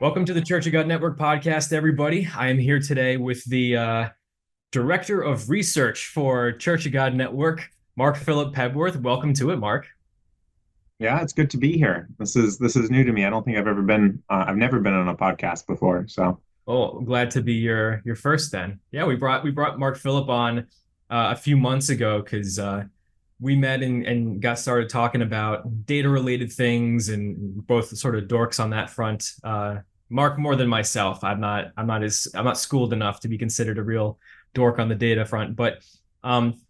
Welcome to the Church of God Network podcast, everybody. I am here today with the Director of Research for Church of God Network, Mark Philip Pebworth. Welcome to it, Mark. Yeah, it's good to be here. This is new to me. I don't think I've never been on a podcast before. So, Oh, glad to be your first then. Yeah, we brought Mark Philip on a few months ago because we met and got started talking about data related things and both sort of dorks on that front. Mark more than myself. I'm not schooled enough to be considered a real dork on the data front, but um,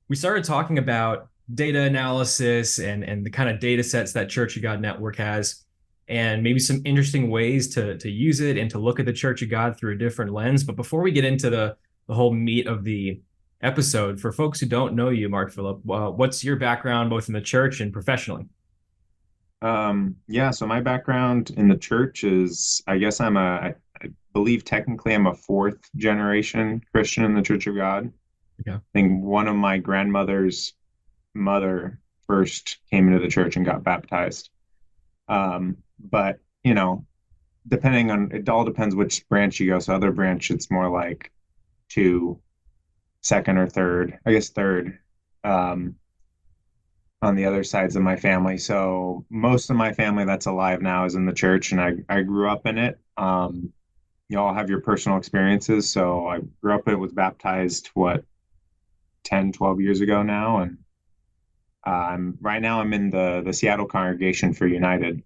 we started talking about data analysis and the kind of data sets that Church of God Network has, and maybe some interesting ways to use it and to look at the Church of God through a different lens. But before we get into the whole meat of the episode, for folks who don't know you, Mark Philip, what's your background both in the church and professionally? yeah. So my background in the church is, I guess I believe technically I'm a fourth generation Christian in the Church of God. I Okay. think one of my grandmother's mother first came into the church and got baptized. But depending on it all depends which branch you go. So other branch, it's more like two, second or third. I guess third. Um, on the other sides of my family. So most of my family that's alive now is in the church, and I grew up in it. You all have your personal experiences. So I grew up in it, was baptized, 10, 12 years ago now. And right now I'm in the Seattle congregation for United.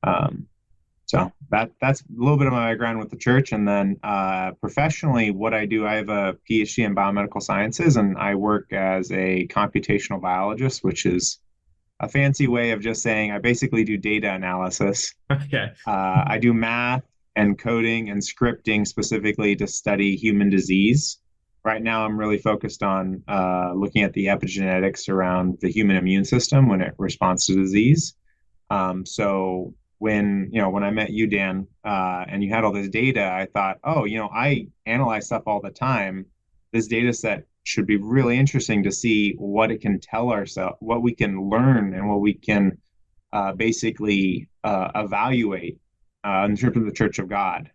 Um, so that's a little bit of my background with the church. And then professionally, what I do, I have a PhD in biomedical sciences, and I work as a computational biologist, which is a fancy way of just saying I basically do data analysis. Okay. I do math and coding and scripting specifically to study human disease. Right now, I'm really focused on looking at the epigenetics around the human immune system when it responds to disease. So when I met you, Dan, and you had all this data, I thought, oh, I analyze stuff all the time. This data set should be really interesting to see what it can tell ourselves, what we can learn, and what we can basically evaluate in terms of the Church of God.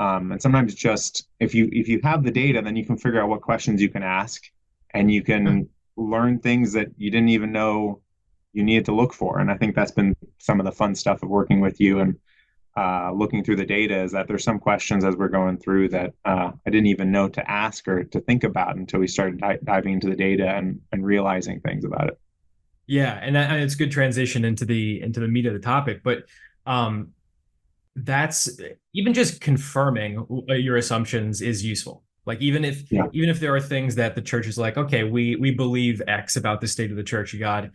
And sometimes just if you have the data, then you can figure out what questions you can ask, and you can learn things that you didn't even know you needed to look for. And I think that's been some of the fun stuff of working with you and looking through the data, is that there's some questions as we're going through that I didn't even know to ask or to think about until we started diving into the data and realizing things about it. Yeah, and it's a good transition into the meat of the topic, but um, that's even just confirming your assumptions is useful. Like Yeah. even if there are things that the church is like, okay, we believe X about the state of the Church of God.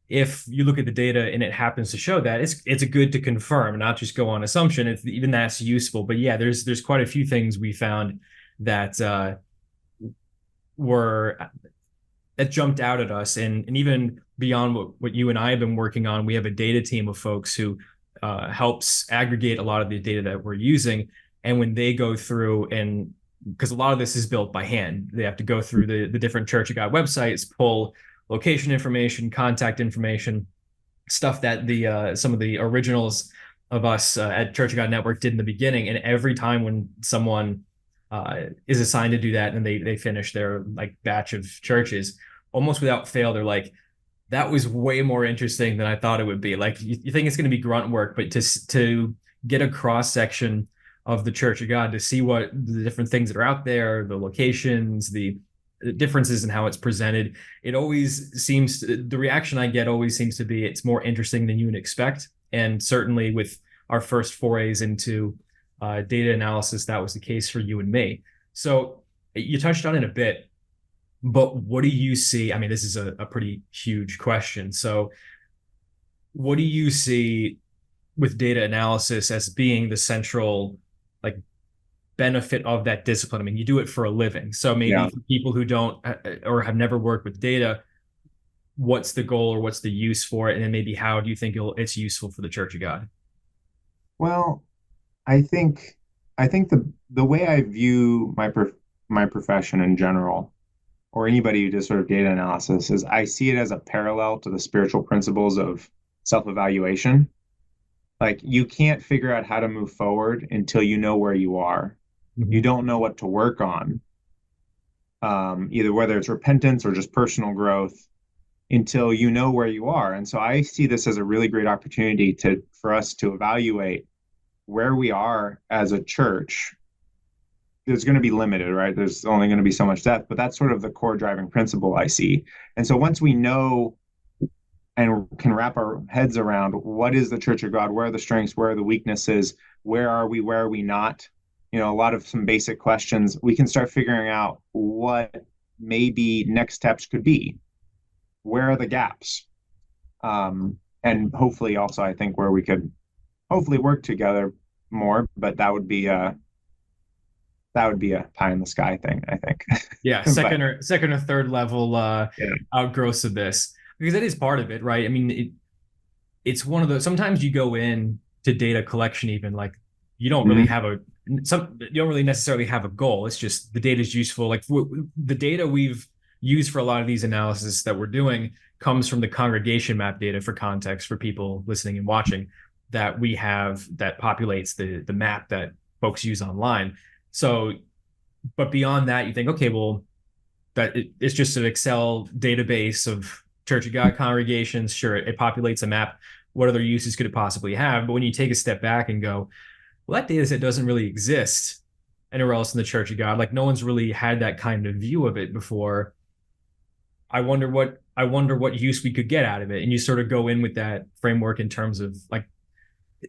If you look at the data and it happens to show that, it's good to confirm, not just go on assumption. It's even that's useful. But yeah, there's quite a few things we found that were that jumped out at us, and even beyond what you and I have been working on, we have a data team of folks who helps aggregate a lot of the data that we're using. And when they go through, and because a lot of this is built by hand, they have to go through the different Church of God websites, pull location information, contact information, stuff that the some of the originals of us at Church of God Network did in the beginning. And every time when someone is assigned to do that and they finish their like batch of churches, almost without fail, they're like, that was way more interesting than I thought it would be. Like you think it's going to be grunt work, but to get a cross section of the Church of God, to see what the different things that are out there, the locations, the differences in how it's presented, it always seems the reaction I get always seems to be it's more interesting than you would expect. And certainly with our first forays into data analysis, that was the case for you and me. So you touched on it a bit, but what do you see? I mean, this is a pretty huge question. So, what do you see with data analysis as being the central like benefit of that discipline? I mean, you do it for a living. So maybe Yeah. for people who don't or have never worked with data, what's the goal or what's the use for it? And then maybe how do you think it's useful for the Church of God? Well, I think I think the way I view my profession in general, or anybody who does sort of data analysis, is I see it as a parallel to the spiritual principles of self-evaluation. Like you can't figure out how to move forward until you know where you are. You Mhm. don't know what to work on, either whether it's repentance or just personal growth until you know where you are. And so I see this as a really great opportunity to for us to evaluate where we are as a church. There's going to be limited, right? There's only going to be so much depth, but that's sort of the core driving principle I see. And so once we know and can wrap our heads around what is the Church of God, where are the strengths, where are the weaknesses, where are we not, a lot of some basic questions, we can start figuring out what maybe next steps could be. Where are the gaps? And hopefully also I think where we could hopefully work together more, but that would be a pie in the sky thing, I think. Yeah, But second or third level yeah. outgrowths of this, because that is part of it, right? I mean, it's one of those. Sometimes you go in to data collection, even like you don't really Mhm. have a you don't really necessarily have a goal. It's just the data is useful. Like the data we've used for a lot of these analysis that we're doing comes from the congregation map data for context for people listening and watching that we have that populates the map that folks use online. So, but beyond that, you think, okay, well, it's just an Excel database of Church of God congregations. Sure, it populates a map. What other uses could it possibly have? But when you take a step back and go, well, that data set doesn't really exist anywhere else in the Church of God. Like no one's really had that kind of view of it before. I wonder what use we could get out of it. And you sort of go in with that framework in terms of like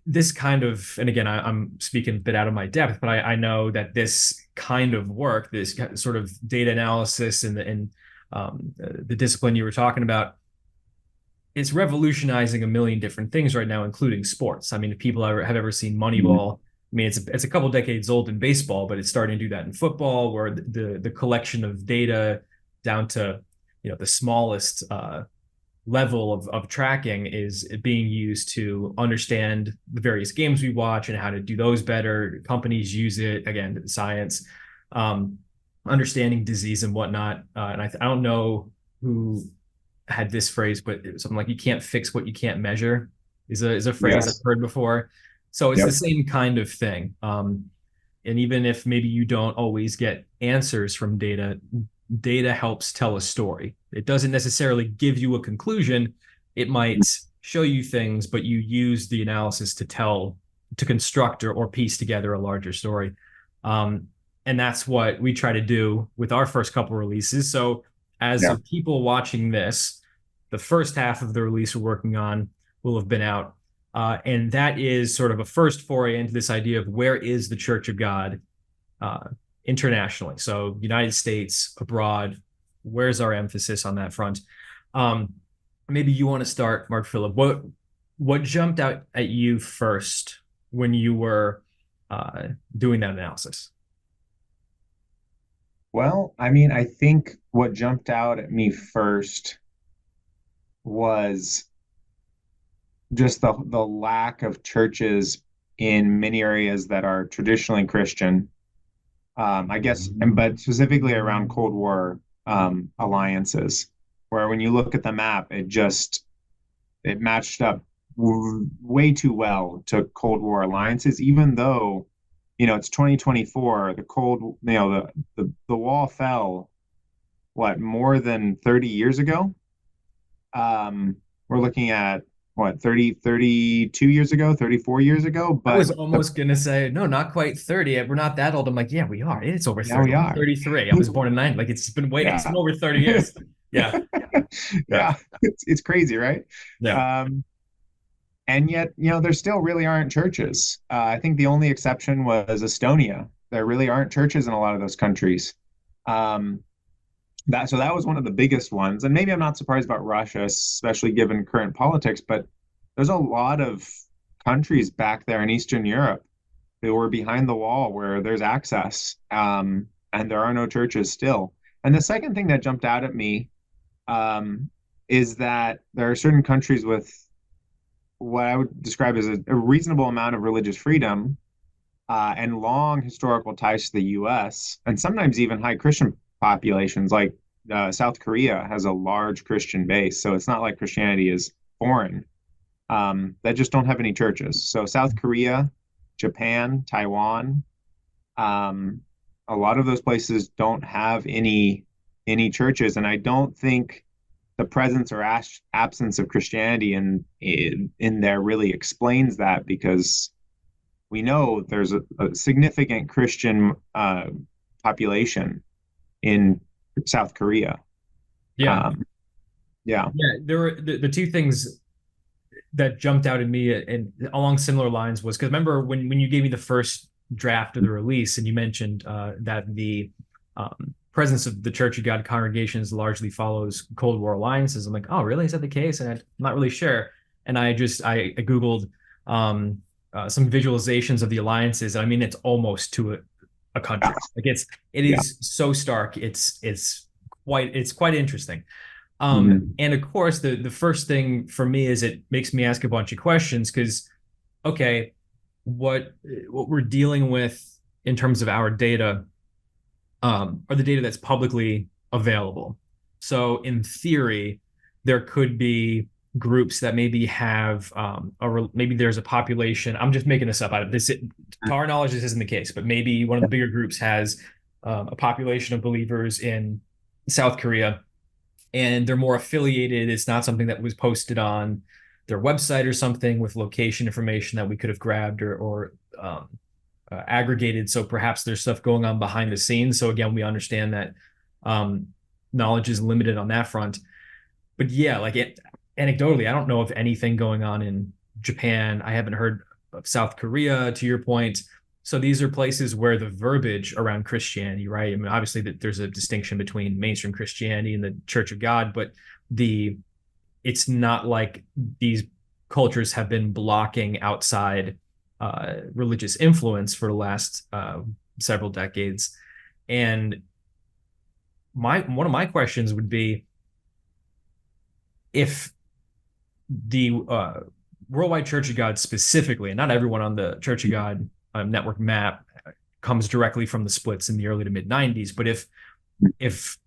this kind of, and again, I'm speaking a bit out of my depth, but I know that this kind of work, this sort of data analysis and the discipline you were talking about, it's revolutionizing a million different things right now, including sports. I mean, if people have ever seen Mhm. Moneyball, I mean, it's a couple decades old in baseball, but it's starting to do that in football, where the collection of data down to the smallest level of tracking is being used to understand the various games we watch and how to do those better. Companies use it again, science, um, understanding disease and whatnot. And I don't know who had this phrase, but it was something like "you can't fix what you can't measure" is a phrase I've Yes. heard before. So it's the Yep. same kind of thing. And even if maybe you don't always get answers from data, data helps tell a story. It doesn't necessarily give you a conclusion. It might show you things, but you use the analysis to construct or piece together a larger story. Um, and that's what we try to do with our first couple releases. So, as Yeah. of people watching this, the first half of the release we're working on will have been out. And that is sort of a first foray into this idea of where is the Church of God uh, internationally. So, United States, abroad, where's our emphasis on that front? Um, Maybe you want to start, Mark Phillip. What jumped out at you first when you were uh, doing that analysis? Well, I mean, I think what jumped out at me first was just the lack of churches in many areas that are traditionally Christian. I guess, but specifically around Cold War alliances, where when you look at the map, it matched up way too well to Cold War alliances, even though it's 2024. The wall fell what more than 30 years ago. We're looking at what 32 years ago, 34 years ago, I but was almost gonna say, no, not quite 30. We're not that old. I'm like, yeah, we are. It's over now 30. we I'm are. 33. I was born in 90. Like it's been Yeah. over 30 years. Yeah. Yeah. Yeah, it's crazy, right? Yeah. Um, and yet, there still really aren't churches. I think the only exception was Estonia. There really aren't churches in a lot of those countries. Um, that was one of the biggest ones, and maybe I'm not surprised about Russia, especially given current politics. But there's a lot of countries back there in Eastern Europe who were behind the wall where there's access, and there are no churches still. And the second thing that jumped out at me um, is that there are certain countries with what I would describe as a reasonable amount of religious freedom and long historical ties to the U.S. and sometimes even high Christian populations. Like South Korea has a large Christian base, so it's not like Christianity is foreign. that just don't have any churches. So South Korea, Japan, Taiwan, um, a lot of those places don't have any churches, and I don't think the presence or absence of Christianity in there really explains that, because we know there's a significant Christian population in South Korea. Yeah. Um, yeah. Yeah. There were the two things that jumped out at me and along similar lines was because remember when you gave me the first draft of the release and you mentioned that the presence of the Church of God congregations largely follows Cold War alliances. I'm like, oh, really? Is that the case? And I'm not really sure. And I Googled some visualizations of the alliances. I mean, it's almost to a country. Like it Yeah. is so stark. It's quite interesting. Mhm. And of course, the first thing for me is it makes me ask a bunch of questions because, okay, what we're dealing with in terms of our data are the data that's publicly available. So in theory, there could be groups that maybe have maybe there's a population. I'm just making this up. Out of this, to our knowledge, this isn't the case, but maybe one of the bigger groups has a population of believers in South Korea and they're more affiliated. It's not something that was posted on their website or something with location information that we could have grabbed aggregated. So perhaps there's stuff going on behind the scenes. So again, we understand that knowledge is limited on that front. But yeah, anecdotally, I don't know of anything going on in Japan. I haven't heard of South Korea, to your point. So these are places where the verbiage around Christianity, right? I mean, obviously that there's a distinction between mainstream Christianity and the Church of God, but it's not like these cultures have been blocking outside religious influence for the last several decades. And one of my questions would be if the Worldwide Church of God specifically, and not everyone on the Church of God network map comes directly from the splits in the early to mid 90s, but if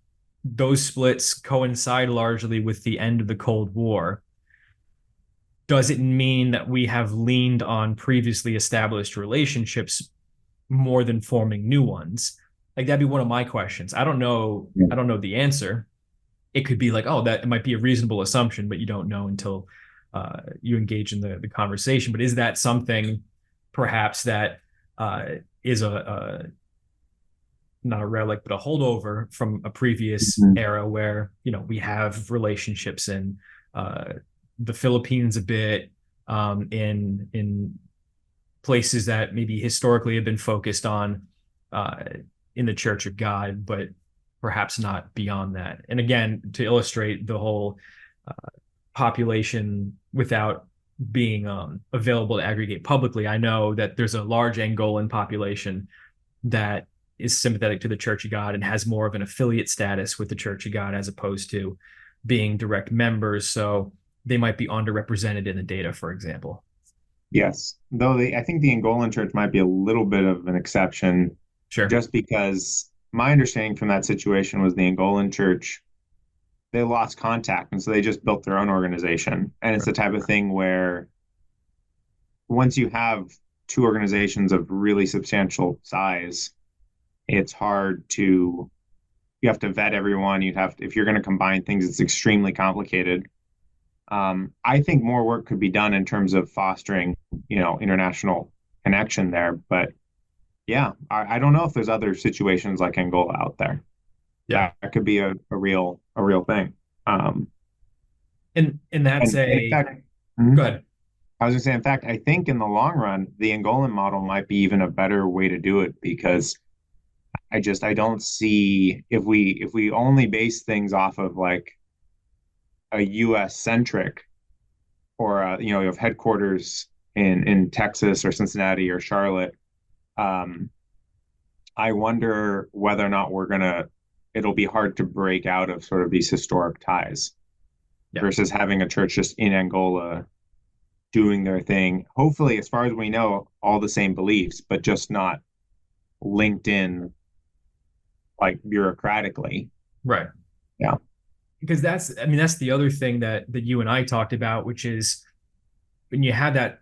those splits coincide largely with the end of the Cold War, does it mean that we have leaned on previously established relationships more than forming new ones? Like that'd be one of my questions. I don't know. I don't know the answer. It could be like, oh, that it might be a reasonable assumption, but you don't know until you engage in the conversation. But is that something perhaps that is not a relic, but a holdover from a previous Mhm. era where, we have relationships in the Philippines a bit, in places that maybe historically have been focused on in the Church of God, but perhaps not beyond that. And again, to illustrate the whole population without being available to aggregate publicly, I know that there's a large Angolan population that is sympathetic to the Church of God and has more of an affiliate status with the Church of God as opposed to being direct members. So they might be underrepresented in the data, for example. Yes, though I think the Angolan church might be a little bit of an exception, Sure. just because my understanding from that situation was the Angolan church, they lost contact, and so they just built their own organization. And it's the type of thing where once you have two organizations of really substantial size, it's hard to, you have to vet everyone. If you're going to combine things, it's extremely complicated. I think more work could be done in terms of fostering, international connection there. But yeah, I don't know if there's other situations like Angola out there. Yeah. That could be a real thing. And that's And in fact, good. I was going to say, in fact, I think in the long run, the Angolan model might be even a better way to do it, because I don't see, if we only base things off of like a US centric, or you have headquarters in Texas or Cincinnati or Charlotte. I wonder whether or not it'll be hard to break out of sort of these historic ties, Yeah. versus having a church just in Angola doing their thing. Hopefully, as far as we know, all the same beliefs, but just not linked in like bureaucratically. Right. Yeah. Because that's the other thing that you and I talked about, which is when you have that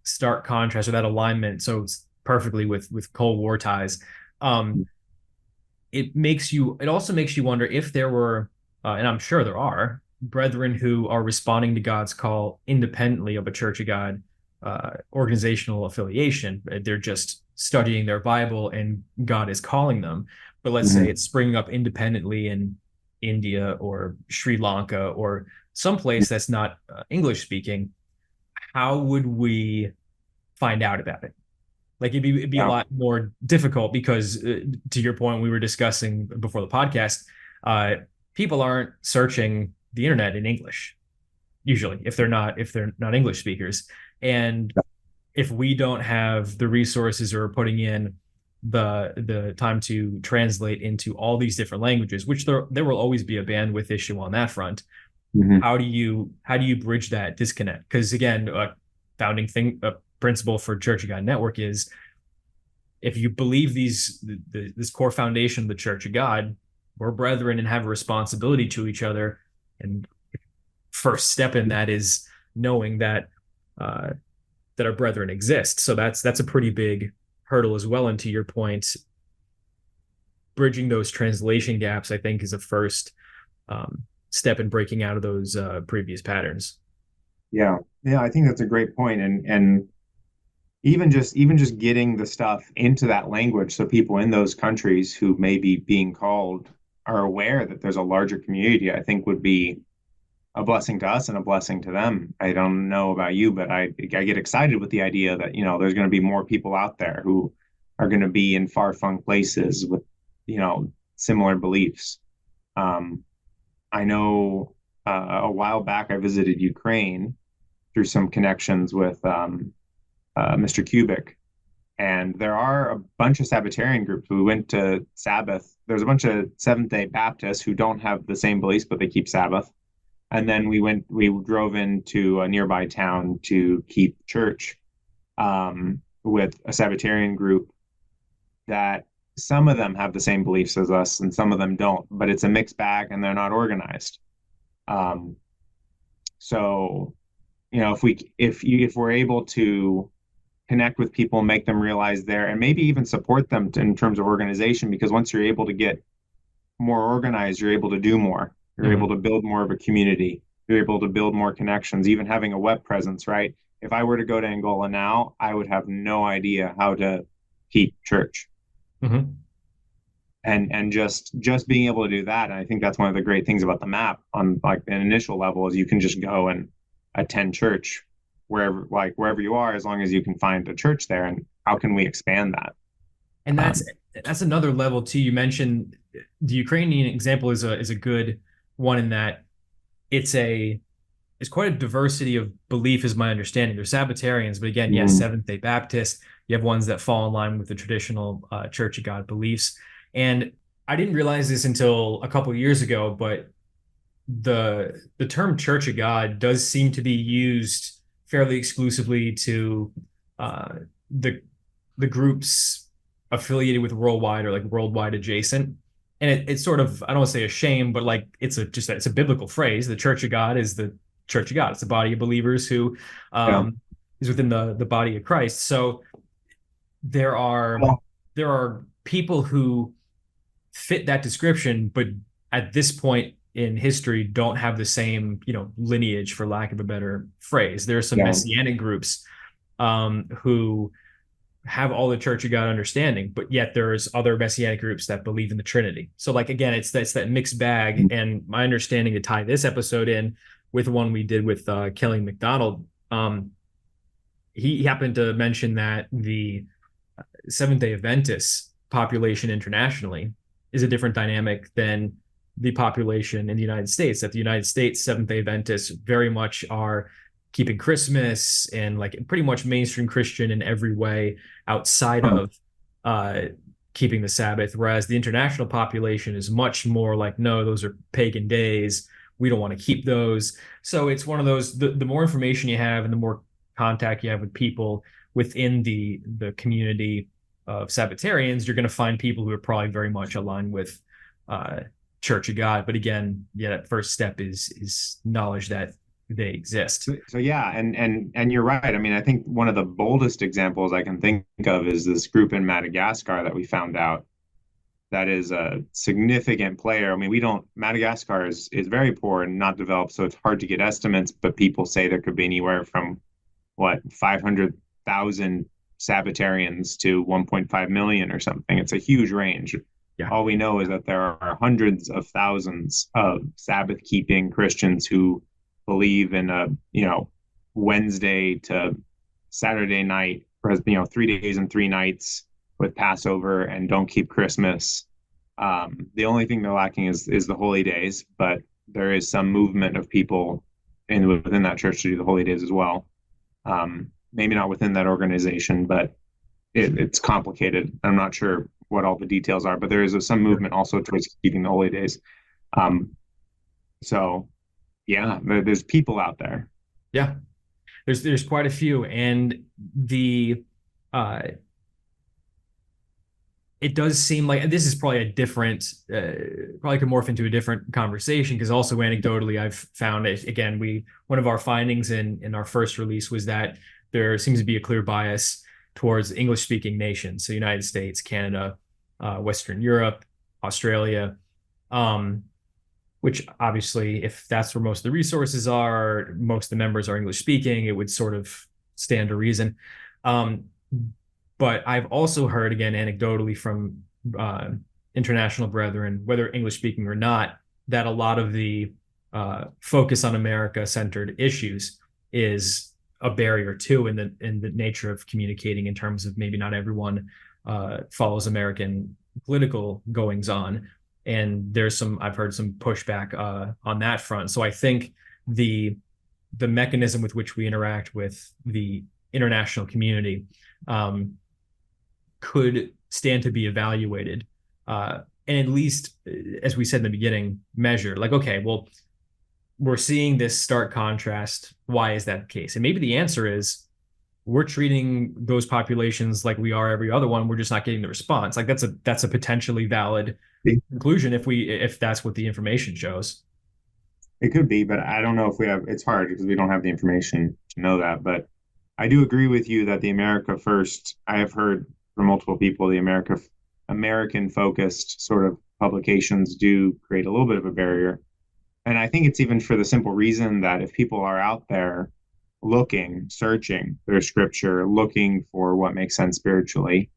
stark contrast or that alignment, so it's perfectly with Cold War ties, um, it also makes you wonder if there were, and I'm sure there are, brethren who are responding to God's call independently of a Church of God organizational affiliation. They're just studying their Bible and God is calling them. But let's say Mhm. it's springing up independently in India or Sri Lanka or someplace that's not English speaking. How would we find out about it? Like it'd be a Yeah. lot more difficult because to your point, we were discussing before the podcast, uh, people aren't searching the internet in English usually if they're not English speakers. And if we don't have the resources or putting in the time to translate into all these different languages, which there will always be a bandwidth issue on that front. Mhm. How do you bridge that disconnect? Because again, a founding thing, a principle for Church of God Network is if you believe this core foundation of the Church of God, we're brethren and have a responsibility to each other. And first step in that is knowing uh, that our brethren exist. So that's a pretty big hurdle as well. And to your point, bridging those translation gaps, I think, is a first step in breaking out of those previous patterns. Yeah. Yeah, I think that's a great point. And even just getting the stuff into that language so people in those countries who may be being called are aware that there's a larger community, I think would be a blessing to us and a blessing to them. I don't know about you, but I get excited with the idea that, there's going to be more people out there who are going to be in far-flung places with, similar beliefs. Um, I know a while back I visited Ukraine through some connections with Mr. Kubik, and there are a bunch of Sabbatarian groups. We went to Sabbath. There's a bunch of Seventh Day Baptists who don't have the same beliefs, but they keep Sabbath. And then we drove into a nearby town to keep church with a Sabbatarian group that some of them have the same beliefs as us and some of them don't, but it's a mixed bag and they're not organized. Um, so, if we're able to connect with people, make them realize there, and maybe even support them in terms of organization, because once you're able to get more organized, you're able to do more. You're able Mm-hmm. to build more of a community. You're able to build more connections, even having a web presence, right? If I were to go to Angola now, I would have no idea how to keep church. Mm-hmm. And just being able to do that, and I think that's one of the great things about the map on like an initial level is you can just go and attend church wherever you are, as long as you can find a church there. And how can we expand that? And that's Um, that's another level too. You mentioned the Ukrainian example is a good one in that it's a it's quite a diversity of belief, is my understanding. They're Sabbatarians, but again, yes, mm, Seventh Day Baptist. You have ones that fall in line with the traditional Church of God beliefs. And I didn't realize this until a couple of years ago, but the term Church of God does seem to be used fairly exclusively to uh, the the groups affiliated with worldwide or like worldwide adjacent. And it's sort of, I don't want to say a shame, but like it's a biblical phrase. The Church of God is the Church of God. It's a body of believers who yeah. is within the body of Christ. So there are Well, there are people who fit that description, but at this point in history don't have the same, lineage, for lack of a better phrase. There are some yeah. messianic groups who have all the Church of God understanding, but yet there's other messianic groups that believe in the Trinity. So like again, it's that mixed bag. And my understanding, to tie this episode in with one we did with Kelly McDonald, he happened to mention that the Seventh Day Adventist population internationally is a different dynamic than the population in the United States. That the United States Seventh Day Adventists very much are keeping Christmas and like pretty much mainstream Christian in every way outside Huh. of uh, keeping the Sabbath, whereas the international population is much more like, no, those are pagan days. We don't want to keep those. So it's one of those. The more information you have and the more contact you have with people within the community of Sabbatarians, you're going to find people who are probably very much aligned with uh, Church of God. But again, yeah, that first step is knowledge that they exist. So yeah, and you're right. I mean, I think one of the boldest examples I can think of is this group in Madagascar that we found out that is a significant player. I mean, we don't Madagascar is very poor and not developed, so it's hard to get estimates, but people say there could be anywhere from what 500,000 Sabbatarians to 1.5 million or something. It's a huge range. Yeah. All we know is that there are hundreds of thousands of Sabbath keeping Christians who believe in a, Wednesday to Saturday night, or, 3 days and 3 nights with Passover and don't keep Christmas. The only thing they're lacking is the holy days, but there is some movement of people within that church to do the holy days as well. Maybe not within that organization, but it's complicated. I'm not sure what all the details are, but there is some movement also towards keeping the holy days. So yeah, there's people out there. Yeah, there's quite a few, and the it does seem like, and this is probably a different, probably could morph into a different conversation, because also anecdotally, I've found it, again, one of our findings in our first release was that there seems to be a clear bias towards English speaking nations. So United States, Canada, Western Europe, Australia, which obviously, if that's where most of the resources are, most of the members are English speaking, it would sort of stand to reason. But I've also heard, again, anecdotally from international brethren, whether English speaking or not, that a lot of the focus on America-centered issues is a barrier too, in the nature of communicating, in terms of maybe not everyone follows American political goings on, and I've heard some pushback on that front. So I think the mechanism with which we interact with the international community could stand to be evaluated, and at least, as we said in the beginning, measured. Like, okay, well, we're seeing this stark contrast. Why is that the case? And maybe the answer is we're treating those populations like we are every other one. We're just not getting the response. Like, that's a potentially valid conclusion if that's what the information shows. It could be, but I don't know if we have. It's hard because we don't have the information to know that. But I do agree with you that the America First. I have heard from multiple people the American focused sort of publications do create a little bit of a barrier. And I think it's even for the simple reason that if people are out there looking, searching their scripture, looking for what makes sense spiritually,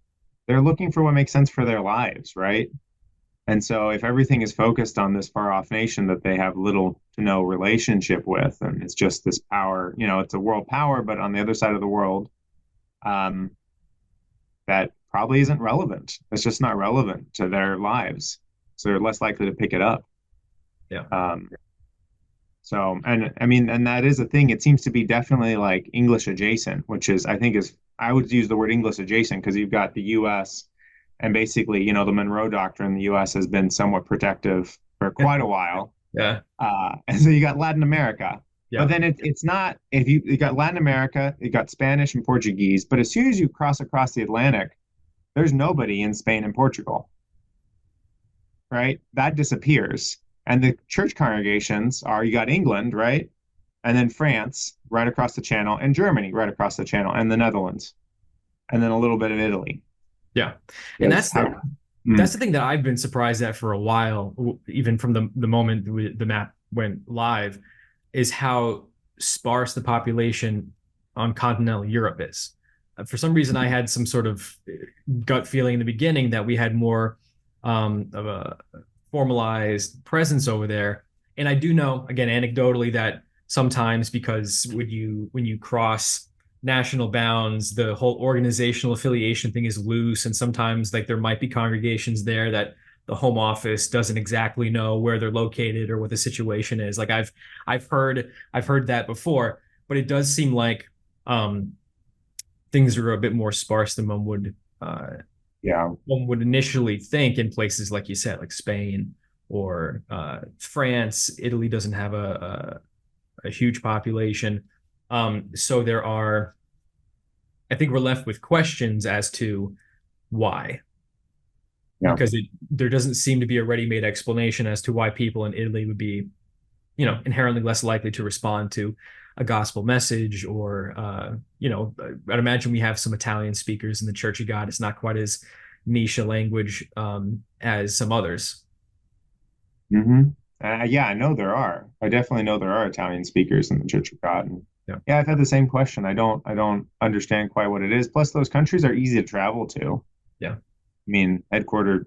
they're looking for what makes sense for their lives, right? And so if everything is focused on this far off nation that they have little to no relationship with, and it's just this power, it's a world power, but on the other side of the world, that probably isn't relevant. It's just not relevant to their lives. So they're less likely to pick it up. Yeah. So, and I mean, and that is a thing. It seems to be definitely like English adjacent, which is, I would use the word English adjacent because you've got the US and basically, the Monroe Doctrine in the US has been somewhat protective for quite a while. Yeah. And so you got Latin America. Yeah. But then it's not, if you got Latin America, you got Spanish and Portuguese, but as soon as you cross across the Atlantic, there's nobody in Spain and Portugal, right? That disappears. And the church congregations you got England, right? And then France right across the channel, and Germany right across the channel, and the Netherlands, and then a little bit of Italy. Yeah. And that's the thing that I've been surprised at for a while, even from the moment the map went live, is how sparse the population on continental Europe is. For some reason, I had some sort of gut feeling in the beginning that we had more of a formalized presence over there. And I do know, again, anecdotally, that sometimes, because when you cross national bounds, the whole organizational affiliation thing is loose, and sometimes like there might be congregations there that the home office doesn't exactly know where they're located or what the situation is. Like I've heard that before, but it does seem like things are a bit more sparse than one would initially think in places like you said, like Spain or France. Italy doesn't have a huge population. So I think we're left with questions as to why. Yeah. Because there doesn't seem to be a ready-made explanation as to why people in Italy would be inherently less likely to respond to a gospel message, or I'd imagine we have some Italian speakers in the Church of God. It's not quite as niche a language as some others. Hmm. Yeah, I know there are. I definitely know there are Italian speakers in the Church of God. And Yeah. yeah, I've had the same question. I don't understand quite what it is. Plus, those countries are easy to travel to. Yeah. I mean,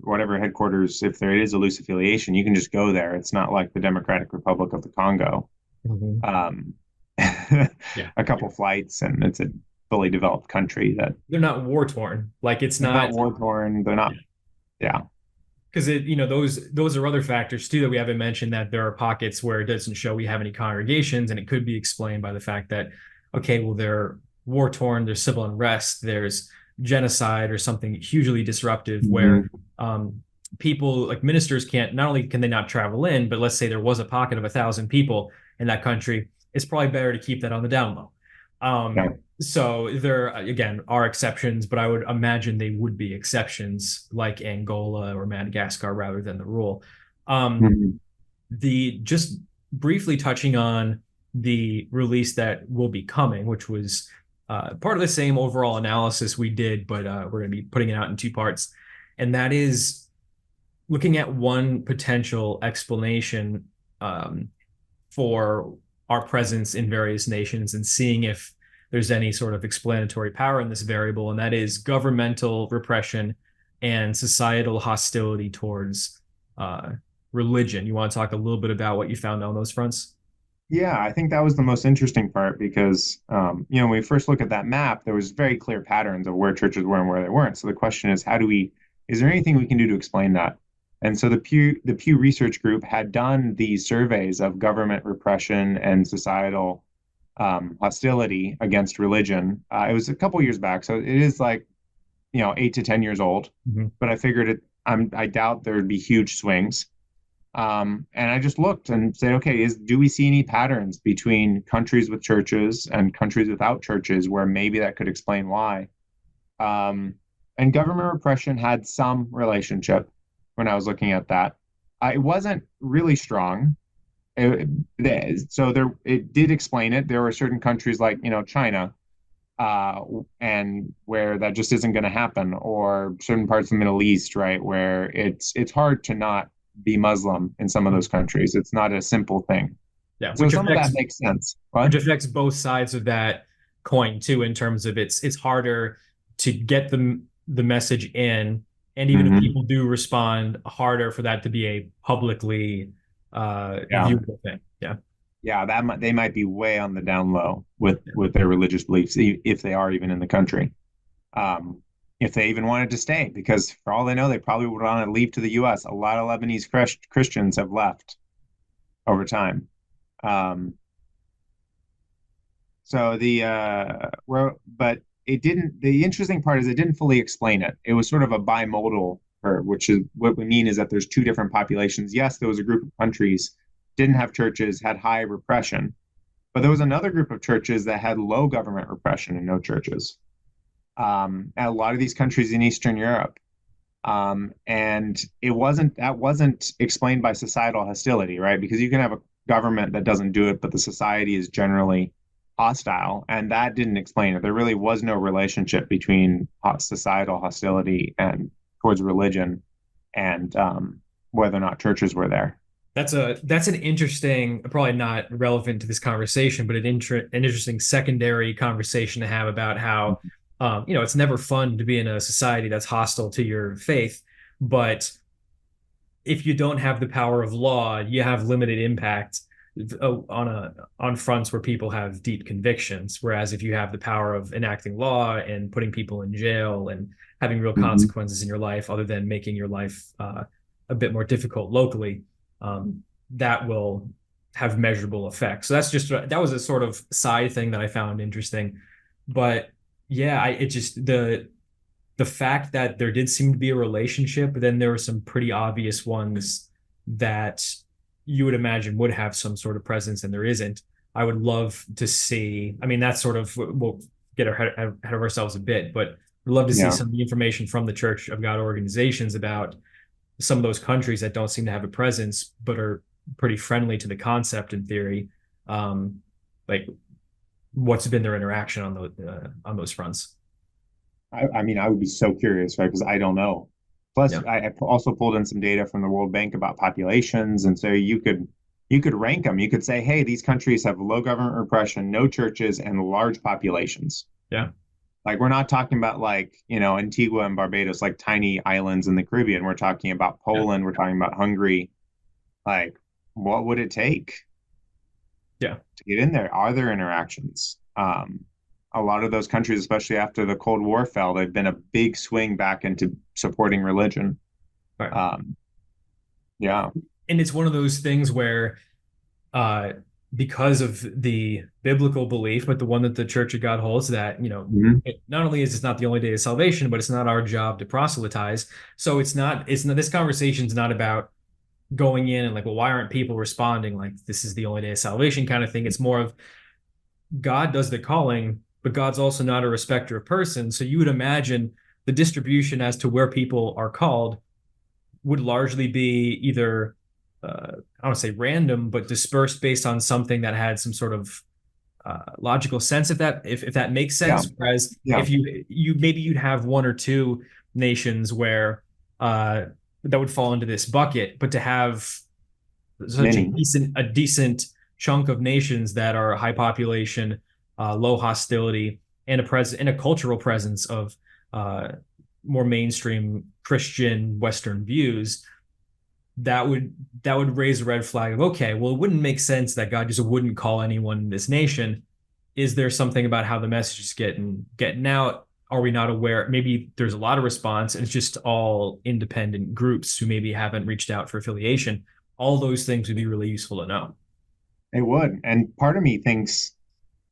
whatever headquarters, if there is a loose affiliation, you can just go there. It's not like the Democratic Republic of the Congo. Mhm. Um, Yeah. a couple flights, and it's a fully developed country that They're not war torn. Like it's they're not. not war torn. They're not. Yeah. Because those are other factors too that we haven't mentioned, that there are pockets where it doesn't show we have any congregations, and it could be explained by the fact that, okay, well, they're war torn, there's civil unrest, there's genocide or something hugely disruptive where Hmm. people like ministers can't, not only can they not travel in, but let's say there was a pocket of 1,000 people in that country, it's probably better to keep that on the down low. Yeah. So there again are exceptions, but I would imagine they would be exceptions like Angola or Madagascar rather than the rule. Um, Hmm. the just briefly touching on the release that will be coming, which was part of the same overall analysis we did, but we're going to be putting it out in two parts, and that is looking at one potential explanation um, for our presence in various nations and seeing if there's any sort of explanatory power in this variable, and that is governmental repression and societal hostility towards uh, religion. You want to talk a little bit about what you found on those fronts? Yeah, I think that was the most interesting part because, when we first look at that map, there was very clear patterns of where churches were and where they weren't. So the question is, is there anything we can do to explain that? And so the Pew Research Group had done these surveys of government repression and societal hostility against religion. It was a couple years back, so it is like 8 to 10 years old. Mm-hmm. But I figured I doubt there would be huge swings. And I just looked and said, okay, do we see any patterns between countries with churches and countries without churches where maybe that could explain why? And government repression had some relationship when I was looking at that. It wasn't really strong. It did explain it. There were certain countries like China, and where that just isn't going to happen, or certain parts of the Middle East, right, where it's hard to not be Muslim in some of those countries. It's not a simple thing. Yeah, So some of that makes sense. which What? affects both sides of that coin too, in terms of it's harder to get the message in, and even if Hmm. people do respond, harder for that to be a publicly Yeah. viewable thing. Yeah. Yeah, they might be way on the down low with their religious beliefs, if they are even in the country. Um, if they even wanted to stay, because for all they know, they probably would want to leave to the U.S. A lot of Lebanese Christians have left over time. Um, so but it didn't. The interesting part is it didn't fully explain it. It was sort of a bimodal curve, which is what we mean is that there's two different populations. Yes, there was a group of countries didn't have churches, had high repression, but there was another group of churches that had low government repression and no churches. And a lot of these countries in Eastern Europe. And that wasn't explained by societal hostility, right? Because you can have a government that doesn't do it, but the society is generally hostile, and that didn't explain it. There really was no relationship between societal hostility and towards religion and whether or not churches were there. That's an interesting, probably not relevant to this conversation, but an interesting secondary conversation to have about how it's never fun to be in a society that's hostile to your faith, but if you don't have the power of law, you have limited impact on fronts where people have deep convictions. Whereas if you have the power of enacting law and putting people in jail and having real Hmm. consequences in your life, other than making your life a bit more difficult locally, that will have measurable effects. So that was a sort of side thing that I found interesting. But yeah, it just the fact that there did seem to be a relationship, but then there were some pretty obvious ones that you would imagine would have some sort of presence and there isn't. I would love to see, I mean, that's sort of, we'll get ahead of ourselves a bit, but we'd love to see Yeah. some of the information from the Church of God organizations about some of those countries that don't seem to have a presence, but are pretty friendly to the concept in theory. Um, like, what's been their interaction on those fronts? I mean, I would be so curious, right? Because I don't know. Plus, Yeah, I also pulled in some data from the World Bank about populations, and so you could rank them. You could say, hey, these countries have low government repression, no churches, and large populations. yeah, Like we're not talking about like, Antigua and Barbados, like tiny islands in the Caribbean. We're talking about yeah, Poland, we're talking about Hungary. Like, what would it take yeah. to get in there? Are there interactions? A lot of those countries, especially after the Cold War fell, they've been a big swing back into supporting religion. Right. Um, yeah, And it's one of those things where uh, because of the biblical belief, but the one that the Church of God holds, that, hmm not only is it's not the only day of salvation, but it's not our job to proselytize. So it's not, this conversation is not about going in and like, well, why aren't people responding? Like, this is the only day of salvation kind of thing. It's more of God does the calling, but God's also not a respecter of persons. So you would imagine the distribution as to where people are called would largely be either I don't say random, but dispersed based on something that had some sort of logical sense. If that makes yeah, sense. Whereas yeah, if you maybe you'd have one or two nations where uh, that would fall into this bucket, but to have such many. a decent chunk of nations that are high population, low hostility, and a cultural presence of uh, more mainstream Christian Western views, that would raise a red flag of, okay, well, it wouldn't make sense that God just wouldn't call anyone in this nation. Is there something about how the message is getting out? Are we not aware? Maybe there's a lot of response and it's just all independent groups who maybe haven't reached out for affiliation. All those things would be really useful to know. It would. And part of me thinks,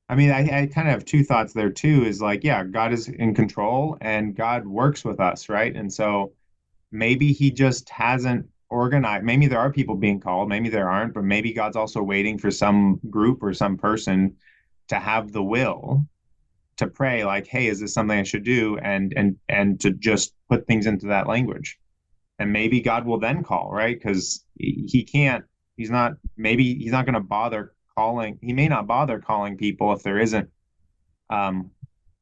I mean, I kind of have two thoughts there too, is like, yeah, God is in control and God works with us, right? And so maybe he just hasn't organized. Maybe there are people being called, maybe there aren't, but maybe God's also waiting for some group or some person to have the will to pray, like, hey, is this something I should do? And to just put things into that language. And maybe God will then call, right? Because he can't, maybe he's not going to bother calling, he may not bother calling people if there isn't, um,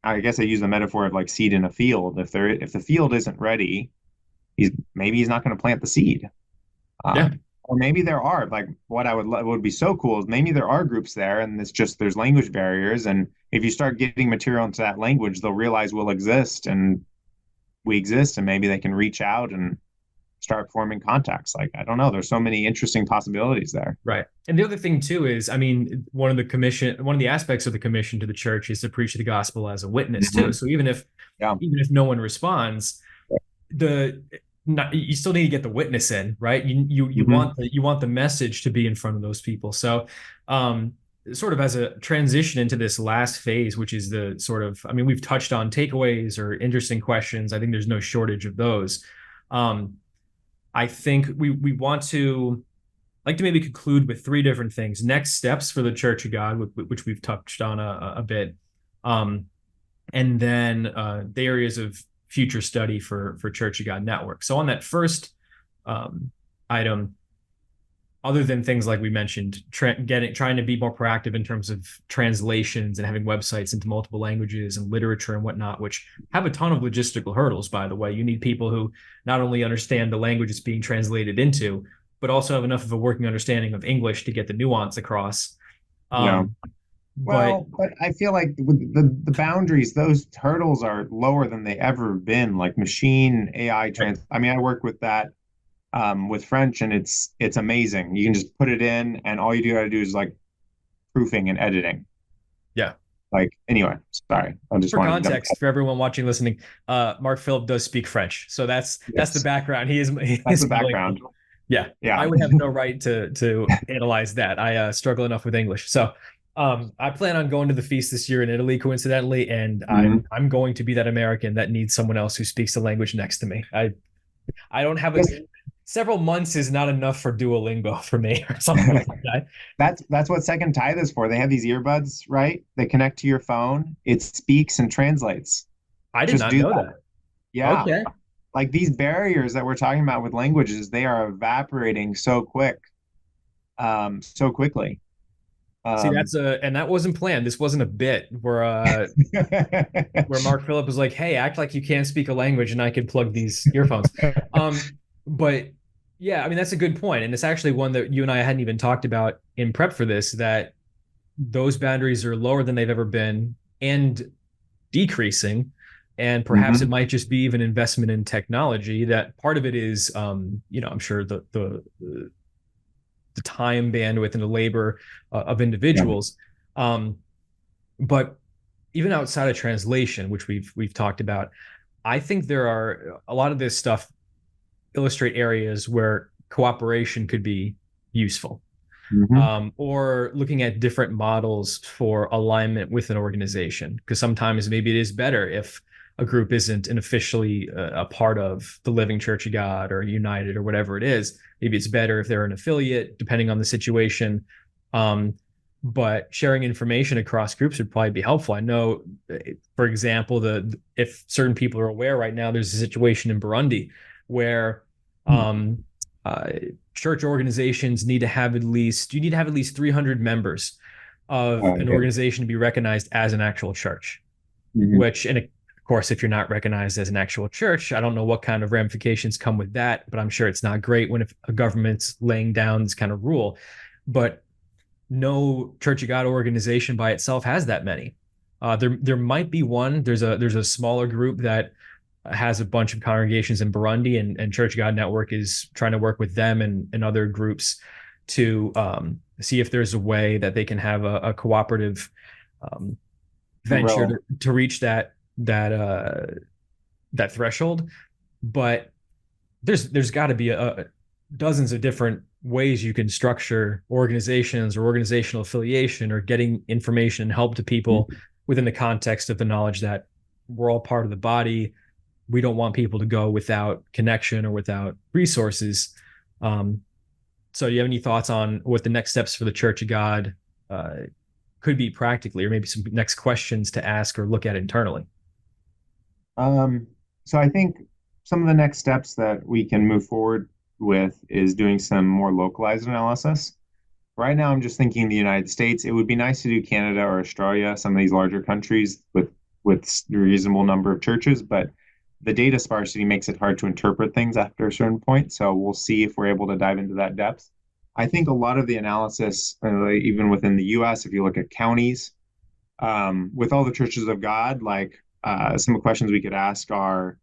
I guess I use the metaphor of like seed in a field. If the field isn't ready, he's not going to plant the seed. Yeah. Or maybe there are, like, what would be so cool is maybe there are groups there and it's just there's language barriers, and if you start getting material into that language, they'll realize we'll exist and we exist, and maybe they can reach out and start forming contacts. Like, I don't know, there's so many interesting possibilities there. Right. And the other thing too is, I mean, one of the aspects of the commission to the church is to preach the gospel as a witness too. hmm So even if Yeah. no one responds, the not, you still need to get the witness in, right? hmm You want the message to be in front of those people. So, um, sort of as a transition into this last phase, which is the sort of, I mean, we've touched on takeaways or interesting questions. I think there's no shortage of those. Um, I think we want to like to maybe conclude with three different things. Next steps for the Church of God, which we've touched on a bit, um, and then the areas of future study for Church of God Network. So on that first um, item, other than things like we mentioned, trying to be more proactive in terms of translations and having websites into multiple languages and literature and whatnot, which have a ton of logistical hurdles, by the way. You need people who not only understand the language it's being translated into, but also have enough of a working understanding of English to get the nuance across. Yeah. Um, but Well, but I feel like with the boundaries, those hurdles are lower than they ever been. Like machine AI trans. I mean, I work with that with French, and it's amazing. You can just put it in, and all you got to do is like proofing and editing. yeah, Like anyway, sorry, I just for wanted to jump. context, for everyone watching, listening, Mark Phillip does speak French, so that's the Yes, background. He that's the is background. bilingual. Yeah, Yeah. I would have no right to analyze that. I struggle enough with English. So I plan on going to the feast this year in Italy, coincidentally, and hmm I'm going to be that American that needs someone else who speaks the language next to me. I don't have a several months is not enough for Duolingo for me or something like that. That's what Second Tithe is for. They have these earbuds, right? They connect to your phone. It speaks and translates. I did Just not do know that. that. Yeah. Okay. Like these barriers that we're talking about with languages, they are evaporating so quick. so quickly. See, Um, and that wasn't planned. This wasn't a bit where Mark Phillip was like, "Hey, act like you can't speak a language, and I can plug these earphones." But yeah, I mean that's a good point, and it's actually one that you and I hadn't even talked about in prep for this. That those boundaries are lower than they've ever been and decreasing, and perhaps it mhm. might just be even investment in technology. That part of it is, I'm sure the time bandwidth and the labor of Yeah. individuals. Um, but even outside of translation, which we've talked about, I think there are a lot of this stuff illustrate areas where cooperation could be useful. Mhm. Or looking at different models for alignment with an organization, because sometimes maybe it is better if a group isn't an officially a part of the Living Church of God or United or whatever it is. Maybe it's better if they're an affiliate, depending on the situation. Um, but sharing information across groups would probably be helpful. I know, for example, the if certain people are aware right now, there's a situation in Burundi where um, uh, church organizations need to have at least you need to have at least 300 members of an Okay. organization to be recognized as an actual church. Mhm. Which, and of course, if you're not recognized as an actual church, I don't know what kind of ramifications come with that, but I'm sure it's not great when if a government's laying down this kind of rule. But no Church of God organization by itself has that many. There might be one. There's a smaller group that has a bunch of congregations in Burundi, and Church of God Network is trying to work with them and other groups to see if there's a way that they can have a cooperative um, venture Umbrella. to reach that threshold. But there's got to be dozens of different ways you can structure organizations or organizational affiliation or getting information and help to people Mhm. within the context of the knowledge that we're all part of the body. We don't want people to go without connection or without resources. Um, so, do you have any thoughts on what the next steps for the Church of God uh, could be practically, or maybe some next questions to ask or look at internally? Um, so I think some of the next steps that we can move forward with is doing some more localized analysis. Right now, I'm just thinking the United States. It would be nice to do Canada or Australia, some of these larger countries with a reasonable number of churches, but the data sparsity makes it hard to interpret things after a certain point. So we'll see if we're able to dive into that depth. I think a lot of the analysis, even within the U.S., if you look at counties, with all the churches of God, like some of the questions we could ask are,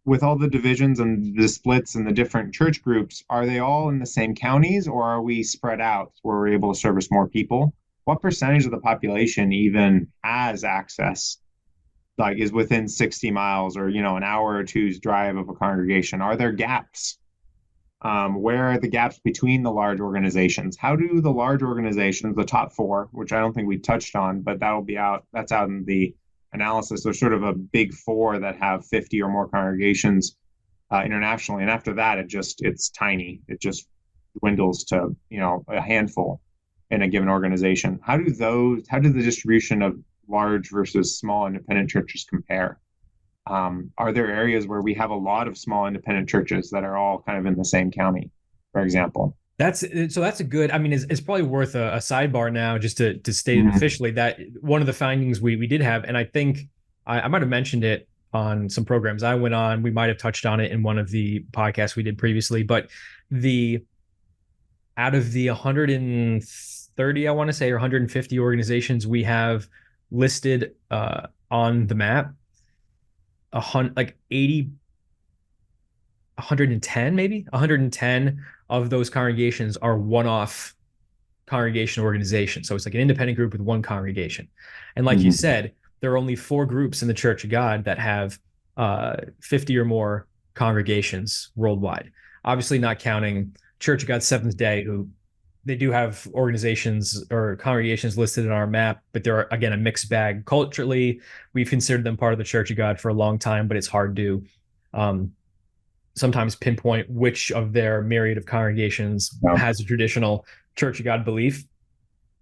with all the divisions and the splits and the different church groups, are they all in the same counties or are we spread out where we're able to service more people? What percentage of the population even has access, like is within 60 miles or, an hour or two's drive of a congregation? Are there gaps? Where are the gaps between the large organizations? How do the large organizations, the top four, which I don't think we touched on, but that's out in the analysis. There's sort of a big four that have 50 or more congregations internationally. And after that, it's tiny. It just dwindles to, a handful in a given organization. How do the distribution of large versus small independent churches compare? Are there areas where we have a lot of small independent churches that are all kind of in the same county, for example? That's a good. I mean, it's probably worth a sidebar now, just to state it Mhm. officially that one of the findings we did have, and I think I might have mentioned it on some programs I went on. We might have touched on it in one of the podcasts we did previously, but the out of the 130, I want to say, or 150 organizations we have listed on the map, like 80 110, maybe 110 of those congregations are one-off congregation organizations. So it's like an independent group with one congregation. And like you Mhm. said, there are only four groups in the Church of God that have 50 or more congregations worldwide. Obviously, not counting Church of God Seventh Day, who they do have organizations or congregations listed in our map, but they're again a mixed bag. Culturally, we've considered them part of the Church of God for a long time, but it's hard to um, sometimes pinpoint which of their myriad of congregations Yeah. has a traditional Church of God belief.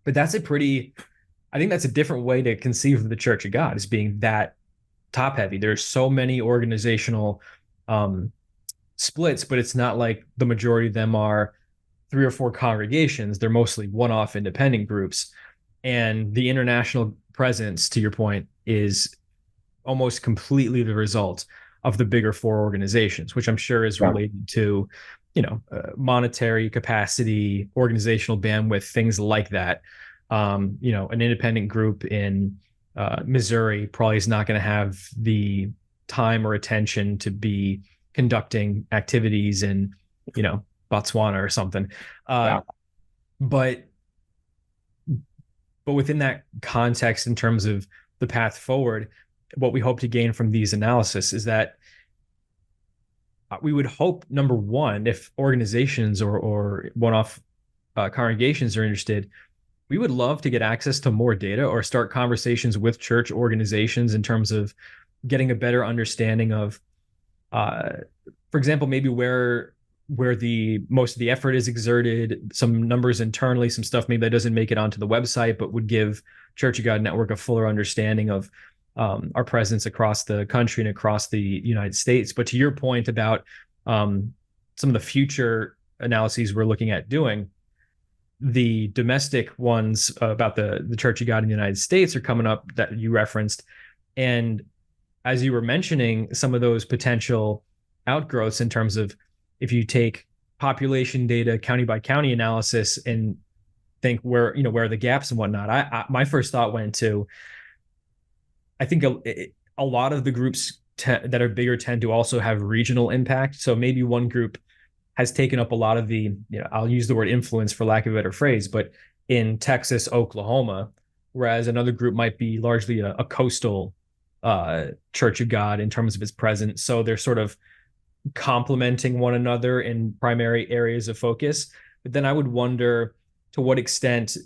But I think that's a different way to conceive of the Church of God as being that top heavy. There's so many organizational um, splits, but it's not like the majority of them are three or four congregations. They're mostly one-off independent groups. And the international presence, to your point, is almost completely the result of the bigger four organizations, which I'm sure is Yeah. related to, monetary capacity, organizational bandwidth, things like that. An independent group in Missouri probably is not going to have the time or attention to be conducting activities in, Botswana or something. Uh, Yeah. but but within that context, in terms of the path forward, what we hope to gain from these analysis is that we would hope, number one, if organizations or one-off congregations are interested, we would love to get access to more data or start conversations with church organizations in terms of getting a better understanding of, for example, maybe where the most of the effort is exerted, some numbers internally, some stuff maybe that doesn't make it onto the website, but would give Church of God Network a fuller understanding of our presence across the country and across the United States. But to your point about some of the future analyses we're looking at doing, the domestic ones about the Church of God in the United States are coming up that you referenced. And as you were mentioning, some of those potential outgrowths in terms of if you take population data, county by county analysis, and think where are the gaps and whatnot. My first thought went to, I think a lot of the groups that are bigger tend to also have regional impact. So maybe one group has taken up a lot of the, I'll use the word influence for lack of a better phrase, but in Texas, Oklahoma, whereas another group might be largely a coastal Church of God in terms of its presence. So they're sort of complementing one another in primary areas of focus. But then I would wonder to what extent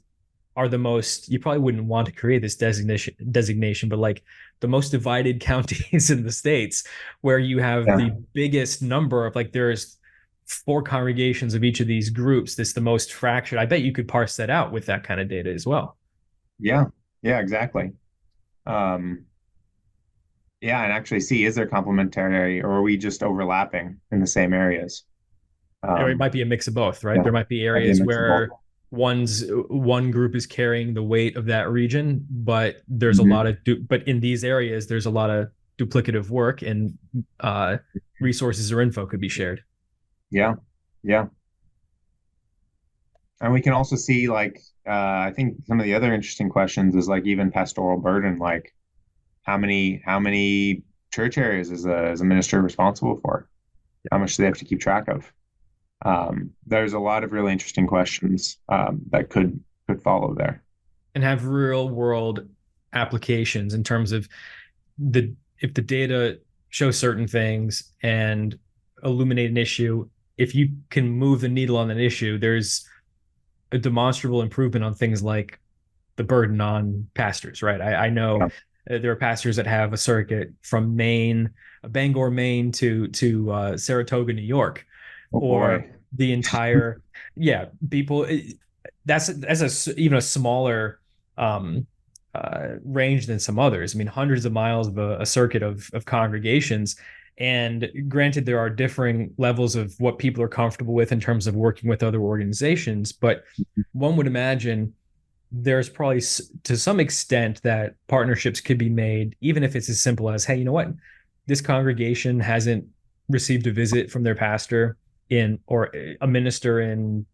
are the most, you probably wouldn't want to create this designation, but like the most divided counties in the states where you have Yeah. the biggest number of, like, there's four congregations of each of these groups. This the most fractured. I bet you could parse that out with that kind of data as well. Yeah. Yeah, exactly. Um, yeah, and actually see, is there complementary or are we just overlapping in the same areas? Or it Um, might be a mix of both, right? yeah, There might be might be a areas mix of both. where one group is carrying the weight of that region, but there's a Mhm. lot of but in these areas there's a lot of duplicative work, and resources or info could be shared. Yeah. Yeah. And we can also see like I think some of the other interesting questions is like even pastoral burden, like how many church areas is a minister responsible for? How much do they have to keep track of? There's a lot of really interesting questions that could follow there. And have real world applications in terms of the if the data shows certain things and illuminate an issue, if you can move the needle on an issue, there's a demonstrable improvement on things like the burden on pastors, right? I know Yeah. there are pastors that have a circuit from Maine, Bangor, Maine to Saratoga, New York, Oh or boy. the entire, yeah, people. That's even a smaller um, range than some others. I mean, hundreds of miles of a circuit of congregations. And granted, there are differing levels of what people are comfortable with in terms of working with other organizations, but one would imagine there's probably to some extent that partnerships could be made, even if it's as simple as, hey, you know what, this congregation hasn't received a visit from their pastor in or a minister in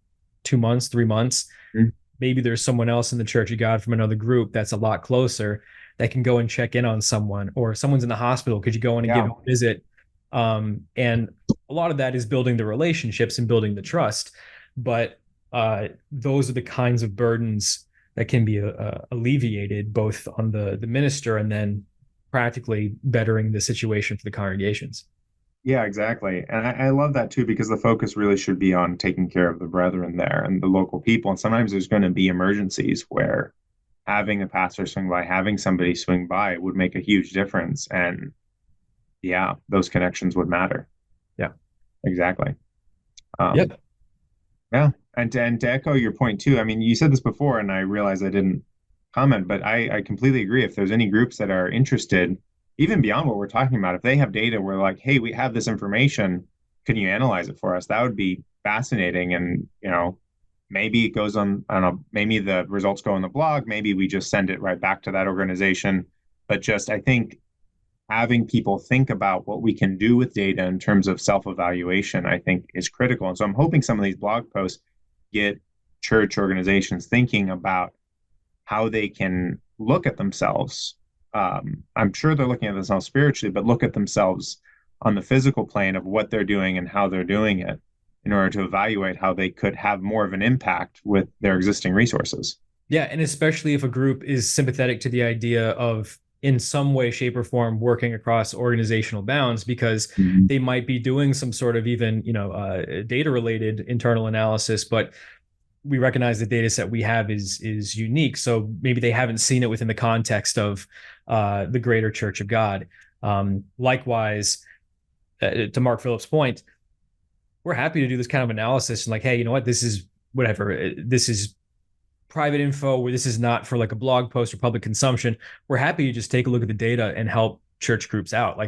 2 months, 3 months. Mhm. Maybe there's someone else in the Church of God from another group that's a lot closer that can go and check in on someone, or someone's in the hospital. Could you go in and give Yeah. a visit? And a lot of that is building the relationships and building the trust. But those are the kinds of burdens that can be alleviated both on the minister and then practically bettering the situation for the congregations. Yeah, exactly. And I love that too, because the focus really should be on taking care of the brethren there and the local people. And sometimes there's going to be emergencies where having a pastor swing by, having somebody swing by would make a huge difference. And yeah, those connections would matter. Yeah. Exactly. Um, Yep. yeah. And to echo your point too, I mean, you said this before, and I realized I didn't comment, but I completely agree. If there's any groups that are interested, even beyond what we're talking about, if they have data where like, hey, we have this information, can you analyze it for us? That would be fascinating. And, maybe it goes on, I don't know, maybe the results go on the blog, maybe we just send it right back to that organization. But just, I think having people think about what we can do with data in terms of self-evaluation, I think is critical. And so I'm hoping some of these blog posts get church organizations thinking about how they can look at themselves. I'm sure they're looking at themselves spiritually, but look at themselves on the physical plane of what they're doing and how they're doing it in order to evaluate how they could have more of an impact with their existing resources. Yeah, and especially if a group is sympathetic to the idea of in some way, shape, or form working across organizational bounds, because they might be doing some sort of even, data related internal analysis, but we recognize the data set we have is unique. So maybe they haven't seen it within the context of the greater Church of God. Likewise, to Mark Phillips' point, we're happy to do this kind of analysis and like, hey, you know what, this is whatever. This is private info where this is not for like a blog post or public consumption. We're happy to just take a look at the data and help church groups out.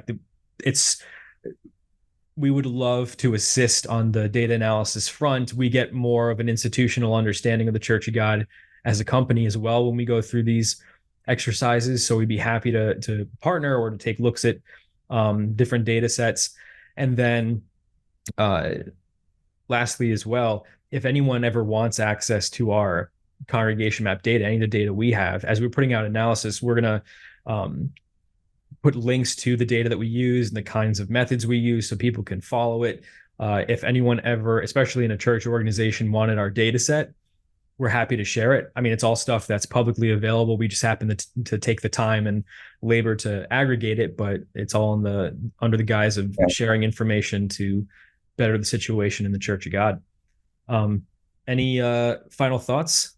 We would love to assist on the data analysis front. We get more of an institutional understanding of the Church of God as a company as well when we go through these exercises. So we'd be happy to partner or to take looks at different data sets. And then lastly as well, if anyone ever wants access to our congregation map data, any of the data we have, as we're putting out analysis, we're going to put links to the data that we use and the kinds of methods we use so people can follow it. If anyone ever, especially in a church organization, wanted our data set, we're happy to share it. I mean, it's all stuff that's publicly available. We just happen to take the time and labor to aggregate it, but it's all under the guise of sharing information to better the situation in the Church of God. Any final thoughts?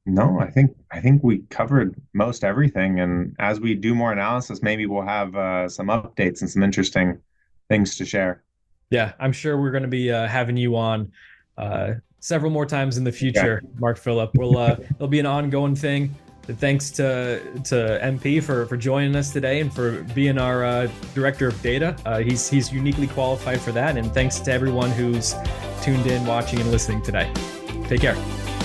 No, I think we covered most everything. And as we do more analysis, maybe we'll have some updates and some interesting things to share. Yeah, I'm sure we're going to be having you on several more times in the future, Mark Phillip. It'll be an ongoing thing. Thanks to MP for joining us today and for being our director of data. He's uniquely qualified for that. And thanks to everyone who's tuned in, watching, and listening today. Take care.